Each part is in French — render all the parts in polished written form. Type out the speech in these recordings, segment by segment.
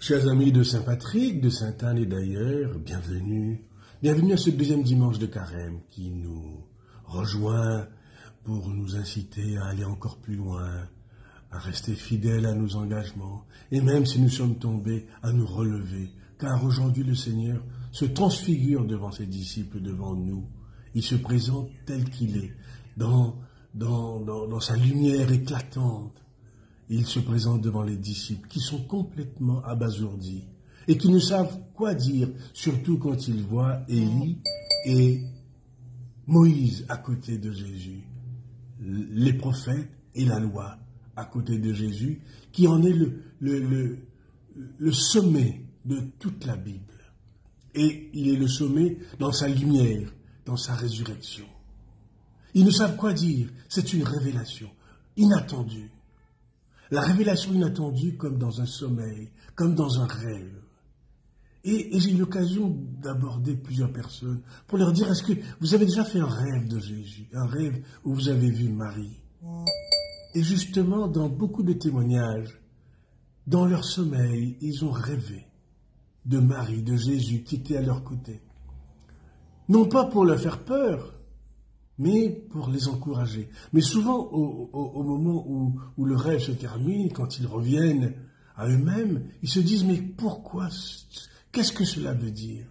Chers amis de Saint-Patrick, de Sainte-Anne et d'ailleurs, bienvenue. Bienvenue à ce deuxième dimanche de Carême qui nous rejoint pour nous inciter à aller encore plus loin, à rester fidèles à nos engagements et même si nous sommes tombés, à nous relever. Car aujourd'hui le Seigneur se transfigure devant ses disciples, devant nous. Il se présente tel qu'il est, dans sa lumière éclatante. Il se présente devant les disciples qui sont complètement abasourdis et qui ne savent quoi dire, surtout quand ils voient Élie et Moïse à côté de Jésus, les prophètes et la loi à côté de Jésus, qui en est le sommet de toute la Bible. Et il est le sommet dans sa lumière, dans sa résurrection. Ils ne savent quoi dire, c'est une révélation inattendue. La révélation inattendue comme dans un sommeil, comme dans un rêve. Et j'ai eu l'occasion d'aborder plusieurs personnes pour leur dire, est-ce que vous avez déjà fait un rêve de Jésus, un rêve où vous avez vu Marie? Et justement, dans beaucoup de témoignages, dans leur sommeil, ils ont rêvé de Marie, de Jésus qui était à leur côté. Non pas pour leur faire peur, mais pour les encourager. Mais souvent, au moment où le rêve se termine, quand ils reviennent à eux-mêmes, ils se disent, mais pourquoi? Qu'est-ce que cela veut dire?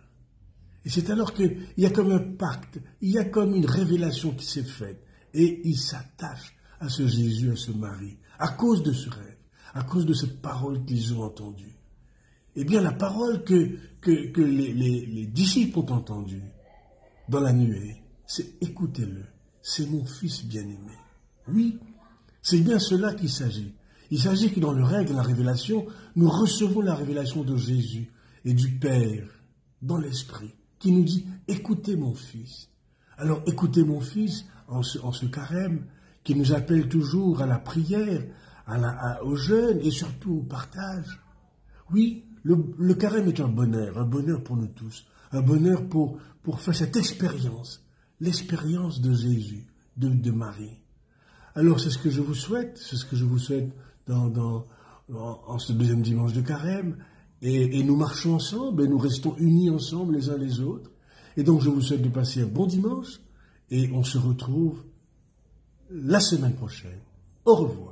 Et c'est alors qu'il y a comme un pacte, il y a comme une révélation qui s'est faite, et ils s'attachent à ce Jésus, à ce Marie, à cause de ce rêve, à cause de cette parole qu'ils ont entendue. Eh bien, la parole que les disciples ont entendue dans la nuée, c'est écoutez-le, c'est mon fils bien-aimé. Oui, c'est bien cela qu'il s'agit. Il s'agit que dans le rêve, dans la révélation, nous recevons la révélation de Jésus et du Père dans l'Esprit, qui nous dit « Écoutez mon fils ». Alors écoutez mon fils en ce carême, qui nous appelle toujours à la prière, au jeûne et surtout au partage. Oui, le carême est un bonheur pour nous tous, un bonheur pour faire cette expérience, l'expérience de Jésus, de Marie. Alors c'est ce que je vous souhaite, en ce deuxième dimanche de Carême, et nous marchons ensemble, et nous restons unis ensemble les uns les autres. Et donc je vous souhaite de passer un bon dimanche, et on se retrouve la semaine prochaine. Au revoir.